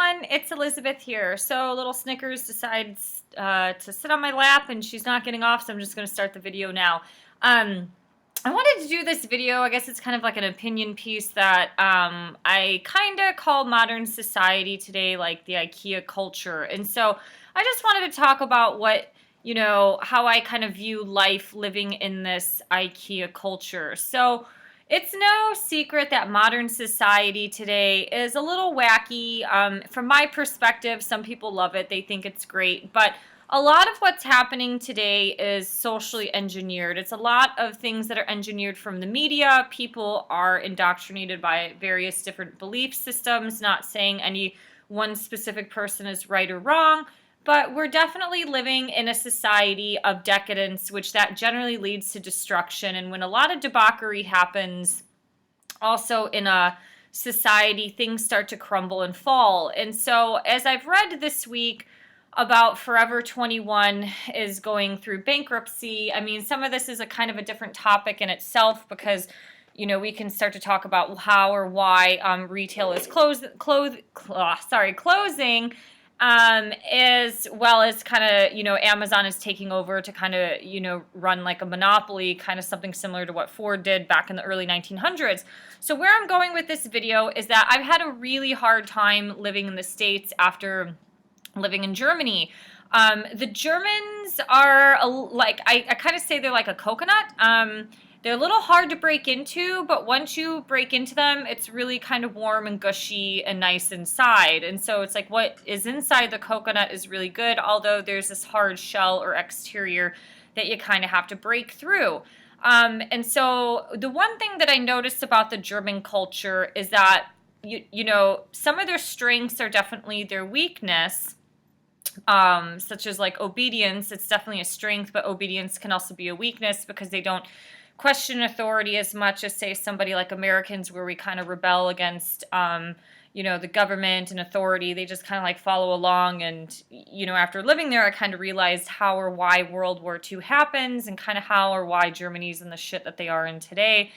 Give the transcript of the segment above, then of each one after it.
everyone, it's Elizabeth here. So little Snickers decides to sit on my lap and she's not getting off, so I'm just going to start the video now. I wanted to do this video, I guess it's kind of like an opinion piece that I kind of call modern society today like the IKEA culture. And so I just wanted to talk about how I kind of view life living in this IKEA culture. So it's no secret that modern society today is a little wacky. From my perspective, some people love it. They think it's great. But a lot of what's happening today is socially engineered. It's a lot of things that are engineered from the media. People are indoctrinated by various different belief systems, not saying any one specific person is right or wrong. But we're definitely living in a society of decadence, which that generally leads to destruction. And when a lot of debauchery happens, also in a society, things start to crumble and fall. And so, as I've read this week about Forever 21 is going through bankruptcy, I mean, some of this is a kind of a different topic in itself because we can start to talk about how or why retail is closing, as well as kind of, Amazon is taking over to kind of, run like a monopoly, kind of something similar to what Ford did back in the early 1900s. So where I'm going with this video is that I've had a really hard time living in the States after living in Germany. The Germans are, I kind of say they're like a coconut. They're a little hard to break into, but once you break into them, it's really kind of warm and gushy and nice inside. And so it's like what is inside the coconut is really good, although there's this hard shell or exterior that you kind of have to break through. And so the one thing that I noticed about the German culture is that, some of their strengths are definitely their weakness. Such as like obedience. It's definitely a strength, but obedience can also be a weakness because they don't question authority as much as, say, somebody like Americans, where we kind of rebel against, the government and authority. They just kind of like follow along. And, after living there, I kind of realized how or why World War II happens and kind of how or why Germany's in the shit that they are in today.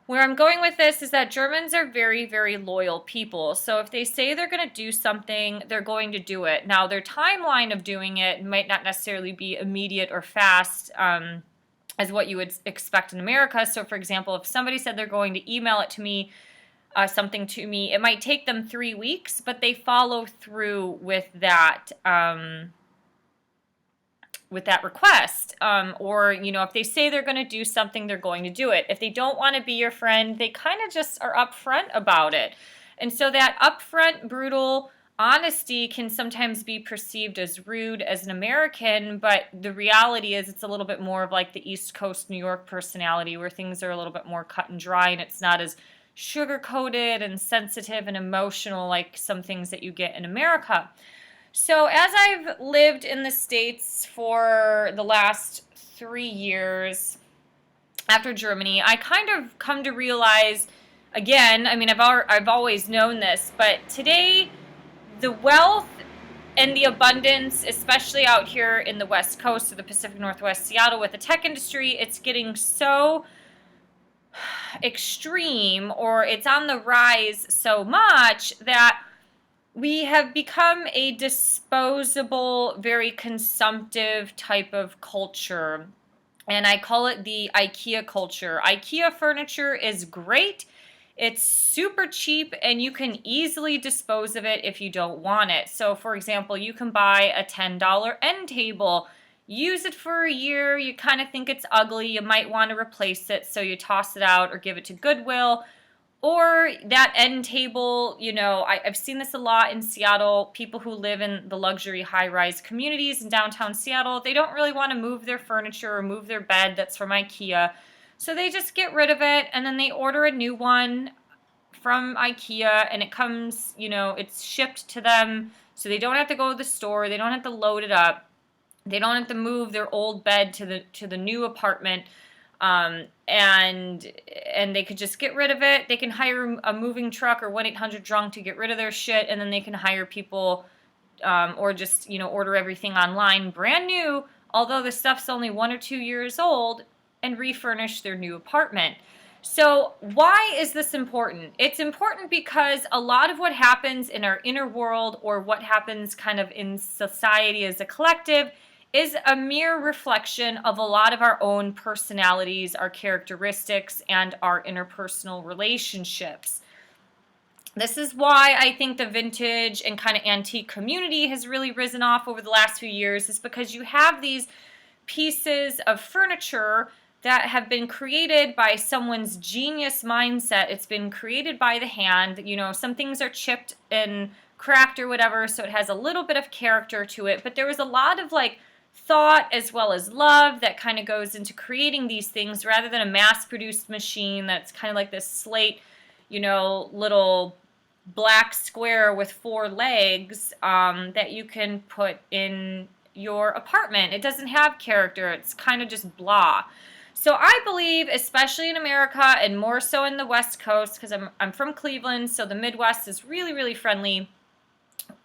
Where I'm going with this is that Germans are very, very loyal people. So if they say they're going to do something, they're going to do it. Now, their timeline of doing it might not necessarily be immediate or fast, as what you would expect in America. So, for example, if somebody said they're going to email it to me, something to me, it might take them 3 weeks, but they follow through with that request. Or, if they say they're going to do something, they're going to do it. If they don't want to be your friend, they kind of just are upfront about it. And so that upfront, brutal honesty can sometimes be perceived as rude as an American, but the reality is it's a little bit more of like the East Coast New York personality, where things are a little bit more cut and dry and it's not as sugar-coated and sensitive and emotional like some things that you get in America. So as I've lived in the States for the last 3 years after Germany, I kind of come to realize, again, I mean, I've always known this, but today the wealth and the abundance, especially out here in the West Coast of the Pacific Northwest, Seattle, with the tech industry, it's getting so extreme, or it's on the rise so much that we have become a disposable, very consumptive type of culture. And I call it the IKEA culture. IKEA furniture is great. It's super cheap and you can easily dispose of it if you don't want it. So, for example, you can buy a $10 end table, use it for a year, you kind of think it's ugly, you might want to replace it, so you toss it out or give it to Goodwill. Or that end table, I've seen this a lot in Seattle. People who live in the luxury high-rise communities in downtown Seattle, they don't really want to move their furniture or move their bed that's from IKEA. So they just get rid of it and then they order a new one from IKEA and it comes, it's shipped to them. So they don't have to go to the store. They don't have to load it up. They don't have to move their old bed to the new apartment. And they could just get rid of it. They can hire a moving truck or 1-800-DRUNK to get rid of their shit, and then they can hire people or just, order everything online brand new, although the stuff's only 1 or 2 years old, and refurnish their new apartment. So why is this important? It's important because a lot of what happens in our inner world, or what happens kind of in society as a collective, is a mere reflection of a lot of our own personalities, our characteristics, and our interpersonal relationships. This is why I think the vintage and kind of antique community has really risen off over the last few years, is because you have these pieces of furniture that have been created by someone's genius mindset. It's been created by the hand. You know, some things are chipped and cracked or whatever, so it has a little bit of character to it, but there was a lot of like thought as well as love that kind of goes into creating these things, rather than a mass-produced machine that's kind of like this slate, you know, little black square with four legs that you can put in your apartment. It doesn't have character. It's kind of just blah. So I believe, especially in America and more so in the West Coast, because I'm from Cleveland, so the Midwest is really, really friendly,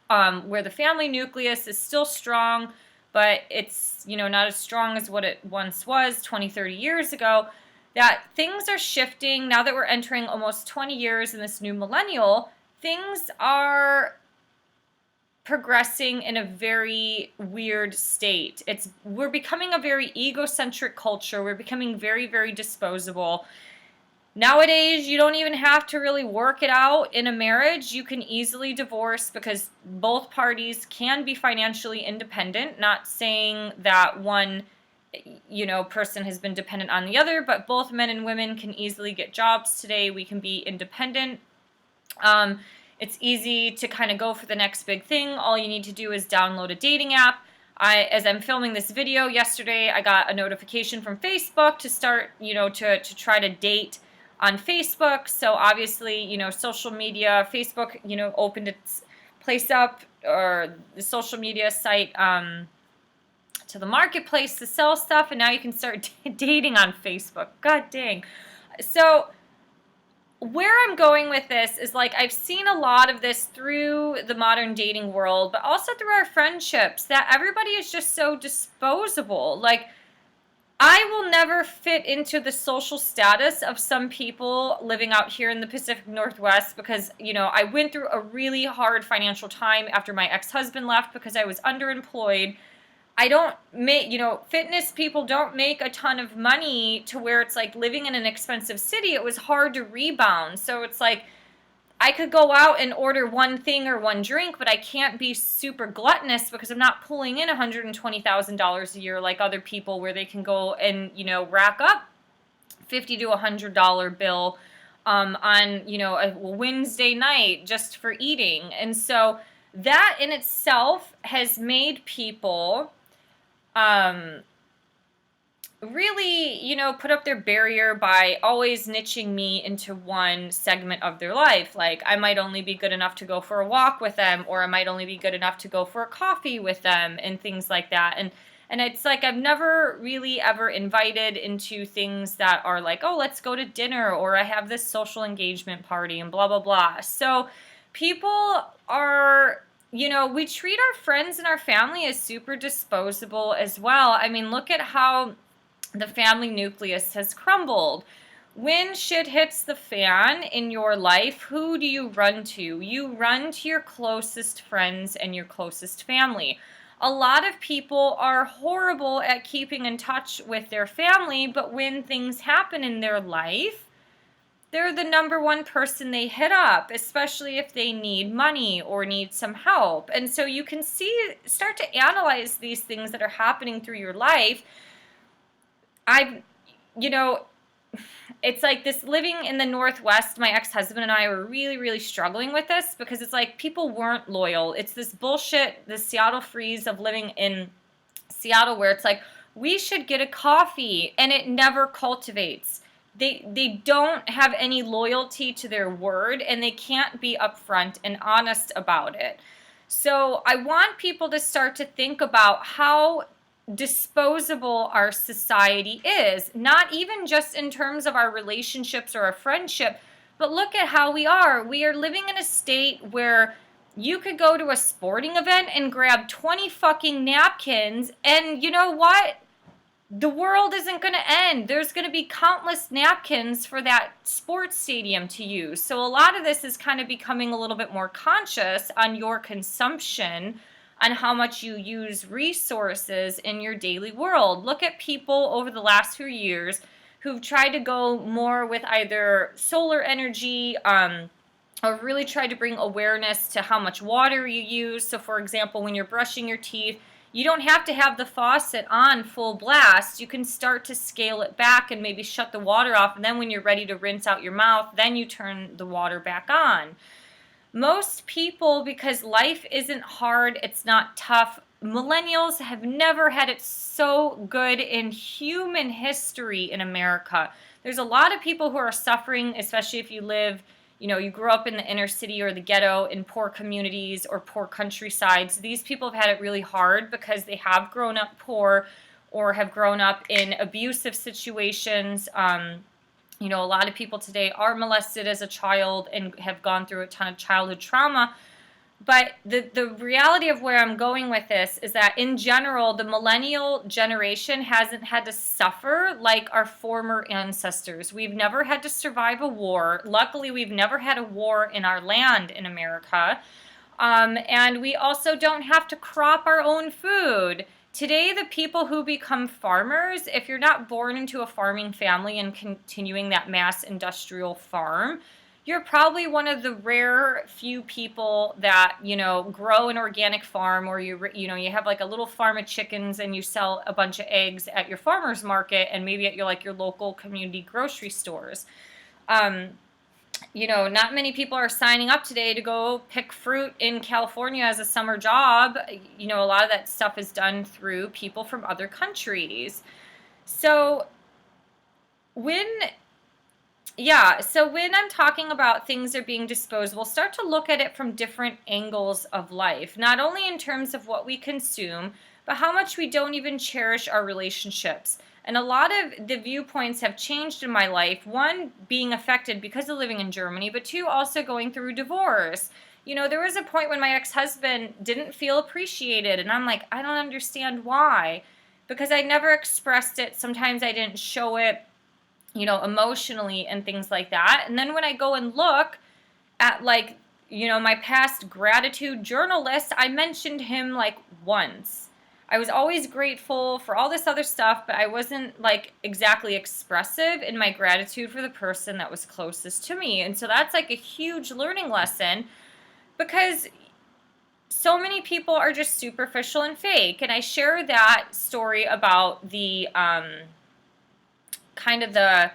where the family nucleus is still strong, but it's, you know, not as strong as what it once was 20, 30 years ago, that things are shifting. Now that we're entering almost 20 years in this new millennial, things are progressing in a very weird state. We're becoming a very egocentric culture. We're becoming very, very disposable. Nowadays, you don't even have to really work it out in a marriage. You can easily divorce because both parties can be financially independent. Not saying that one, you know, person has been dependent on the other, but both men and women can easily get jobs today. We can be independent. It's easy to kind of go for the next big thing. All you need to do is download a dating app. As I'm filming this video yesterday, I got a notification from Facebook to start, you know, to try to date on Facebook. So obviously, you know, social media, Facebook, you know, opened its place up, or the social media site, to the marketplace to sell stuff, and now you can start dating on Facebook. God dang. So where I'm going with this is, like, I've seen a lot of this through the modern dating world, but also through our friendships, that everybody is just so disposable. Like, I will never fit into the social status of some people living out here in the Pacific Northwest, because, you know, I went through a really hard financial time after my ex-husband left because I was underemployed. I don't make, you know, fitness people don't make a ton of money to where it's like living in an expensive city. It was hard to rebound. So it's like I could go out and order one thing or one drink, but I can't be super gluttonous because I'm not pulling in $120,000 a year like other people, where they can go and, you know, rack up $50 to $100 bill on, you know, a Wednesday night just for eating. And so that in itself has made people really, you know, put up their barrier by always niching me into one segment of their life. Like, I might only be good enough to go for a walk with them, or I might only be good enough to go for a coffee with them, and things like that. And it's like I've never really ever invited into things that are like, oh, let's go to dinner, or I have this social engagement party, and blah, blah, blah. So people are, you know, we treat our friends and our family as super disposable as well. I mean, look at how the family nucleus has crumbled. When shit hits the fan in your life, who do you run to? You run to your closest friends and your closest family. A lot of people are horrible at keeping in touch with their family, but when things happen in their life, they're the number one person they hit up, especially if they need money or need some help. And so you can start to analyze these things that are happening through your life. You know, it's like this living in the Northwest, my ex-husband and I were really, really struggling with this, because it's like people weren't loyal. It's this bullshit, the Seattle freeze of living in Seattle, where it's like, we should get a coffee, and it never cultivates. They don't have any loyalty to their word, and they can't be upfront and honest about it. So I want people to start to think about how disposable our society is, not even just in terms of our relationships or our friendship, but look at how we are. We are living in a state where you could go to a sporting event and grab 20 fucking napkins, and you know what? the world isn't going to end. There's going to be countless napkins for that sports stadium to use. So a lot of this is kind of becoming a little bit more conscious on your consumption, on how much you use resources in your daily world. Look at people over the last few years who've tried to go more with either solar energy, or really tried to bring awareness to how much water you use. So for example, when you're brushing your teeth, you don't have to have the faucet on full blast. You can start to scale it back and maybe shut the water off, and then when you're ready to rinse out your mouth, then you turn the water back on. Most people, because life isn't hard, it's not tough, millennials have never had it so good in human history in America. There's a lot of people who are suffering, especially if you live, you grew up in the inner city or the ghetto in poor communities or poor countrysides. These people have had it really hard because they have grown up poor or have grown up in abusive situations. A lot of people today are molested as a child and have gone through a ton of childhood trauma. But the reality of where I'm going with this is that in general, the millennial generation hasn't had to suffer like our former ancestors. We've never had to survive a war. Luckily, we've never had a war in our land in America. And we also don't have to crop our own food. Today, the people who become farmers, if you're not born into a farming family and continuing that mass industrial farm, you're probably one of the rare few people that, grow an organic farm, or you have like a little farm of chickens and you sell a bunch of eggs at your farmer's market and maybe at your local community grocery stores. Not many people are signing up today to go pick fruit in California as a summer job. A lot of that stuff is done through people from other countries. So when I'm talking about things are being disposable, start to look at it from different angles of life, not only in terms of what we consume, but how much we don't even cherish our relationships. And a lot of the viewpoints have changed in my life. One, being affected because of living in Germany, but two, also going through divorce. There was a point when my ex-husband didn't feel appreciated, and I'm like, I don't understand why. Because I never expressed it. Sometimes I didn't show it, emotionally and things like that. And then when I go and look at my past gratitude journal list, I mentioned him once. I was always grateful for all this other stuff, but I wasn't exactly expressive in my gratitude for the person that was closest to me. And so that's a huge learning lesson, because so many people are just superficial and fake. And I share that story about the kind of the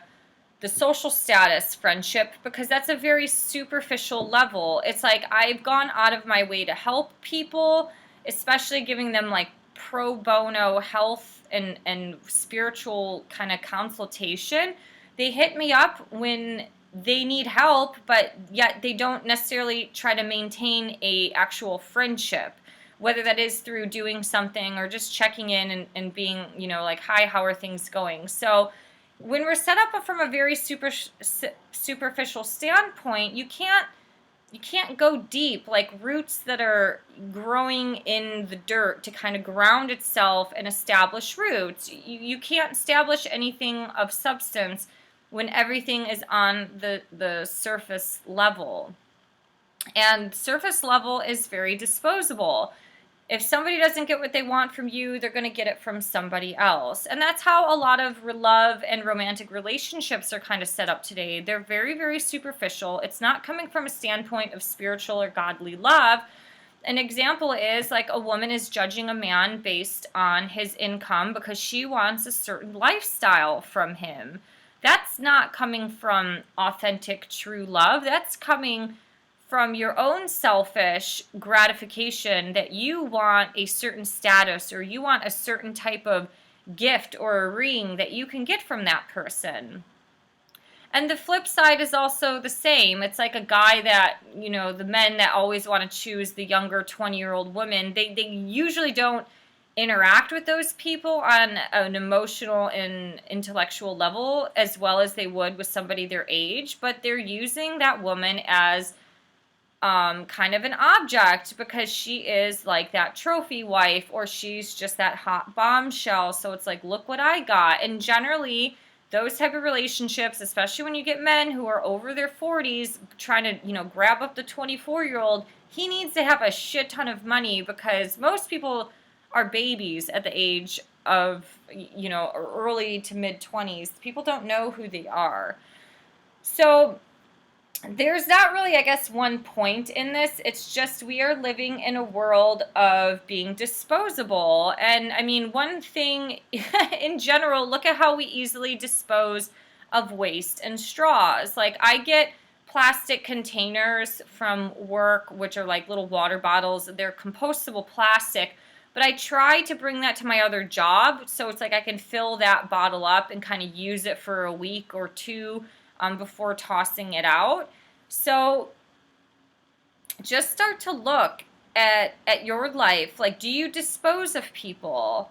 social status friendship, because that's a very superficial level. It's I've gone out of my way to help people, especially giving them pro bono health and spiritual kind of consultation. They hit me up when they need help, but yet they don't necessarily try to maintain a actual friendship, whether that is through doing something or just checking in and being, hi, how are things going? So when we're set up from a very superficial standpoint, you can't go deep, roots that are growing in the dirt to kind of ground itself and establish roots. You can't establish anything of substance when everything is on the surface level. And surface level is very disposable. If somebody doesn't get what they want from you, they're going to get it from somebody else. And that's how a lot of love and romantic relationships are kind of set up today. They're very, very superficial. It's not coming from a standpoint of spiritual or godly love. An example is a woman is judging a man based on his income because she wants a certain lifestyle from him. That's not coming from authentic, true love. That's coming from your own selfish gratification that you want a certain status or you want a certain type of gift or a ring that you can get from that person. And the flip side is also the same. It's like a guy that, the men that always want to choose the younger 20-year-old women, they usually don't interact with those people on an emotional and intellectual level as well as they would with somebody their age, but they're using that woman as kind of an object because she is like that trophy wife, or she's just that hot bombshell. So it's like, look what I got. And generally, those type of relationships, especially when you get men who are over their 40s trying to, grab up the 24-year-old, he needs to have a shit ton of money because most people are babies at the age of, early to mid 20s. People don't know who they are. So there's not really, I guess, one point in this. It's just we are living in a world of being disposable. And I mean, one thing in general, look at how we easily dispose of waste and straws. Like, I get plastic containers from work, which are like little water bottles. They're compostable plastic. But I try to bring that to my other job. So it's like I can fill that bottle up and kind of use it for a week or two before tossing it out. So just start to look at your life. Like, do you dispose of people?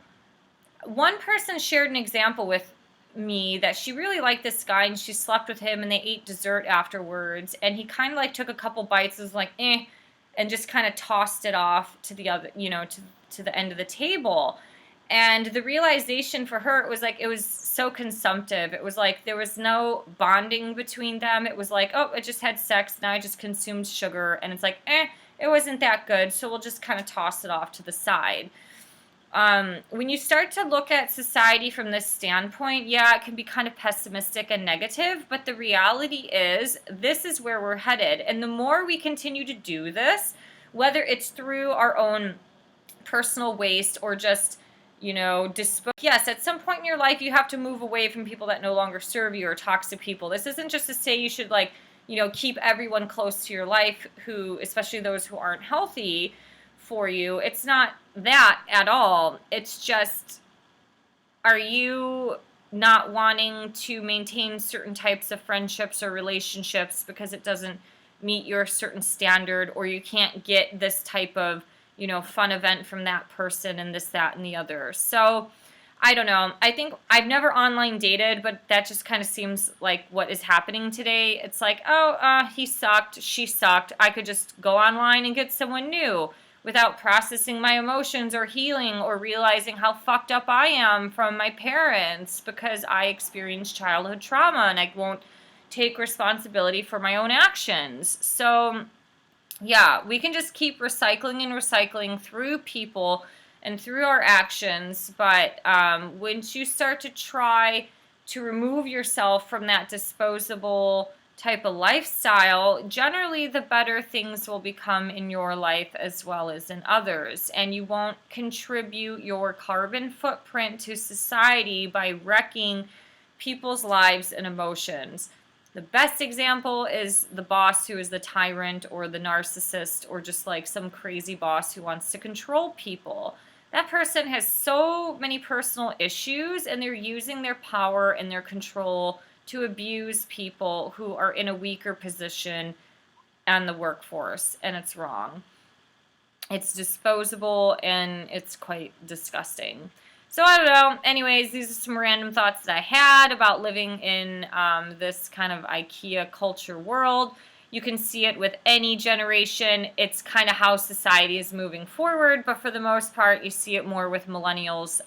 One person shared an example with me that she really liked this guy and she slept with him and they ate dessert afterwards, and he kind of like took a couple bites, was like and just kind of tossed it off to the other, to the end of the table. And the realization for her, it was so consumptive. It was like there was no bonding between them. It was like, oh, I just had sex, now I just consumed sugar, and it's like, it wasn't that good, so we'll just kind of toss it off to the side. When you start to look at society from this standpoint, yeah, it can be kind of pessimistic and negative, but the reality is this is where we're headed. And the more we continue to do this, whether it's through our own personal waste or just yes, at some point in your life you have to move away from people that no longer serve you or toxic people. This isn't just to say you should keep everyone close to your life, who, especially those who aren't healthy for you. It's not that at all. It's just, are you not wanting to maintain certain types of friendships or relationships because it doesn't meet your certain standard, or you can't get this type of fun event from that person and this, that, and the other. So I don't know. I think I've never online dated, but that just kind of seems like what is happening today. It's like, oh, he sucked, she sucked. I could just go online and get someone new without processing my emotions or healing or realizing how fucked up I am from my parents because I experienced childhood trauma and I won't take responsibility for my own actions. So yeah, we can just keep recycling and recycling through people and through our actions. But once you start to try to remove yourself from that disposable type of lifestyle, generally the better things will become in your life as well as in others. And you won't contribute your carbon footprint to society by wrecking people's lives and emotions. The best example is the boss who is the tyrant or the narcissist, or just like some crazy boss who wants to control people. That person has so many personal issues, and they're using their power and their control to abuse people who are in a weaker position in the workforce, and it's wrong. It's disposable, and it's quite disgusting. So I don't know. Anyways, these are some random thoughts that I had about living in this kind of IKEA culture world. You can see it with any generation. It's kind of how society is moving forward, but for the most part, you see it more with millennials,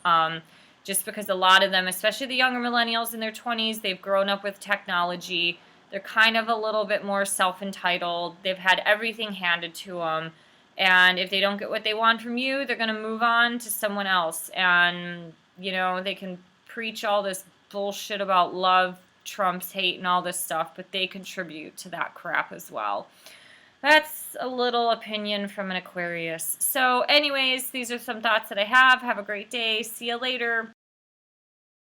just because a lot of them, especially the younger millennials in their 20s, they've grown up with technology. They're kind of a little bit more self-entitled. They've had everything handed to them. And if they don't get what they want from you, they're going to move on to someone else. And, they can preach all this bullshit about love, trumps hate, and all this stuff, but they contribute to that crap as well. That's a little opinion from an Aquarius. So anyways, these are some thoughts that I have. Have a great day. See you later.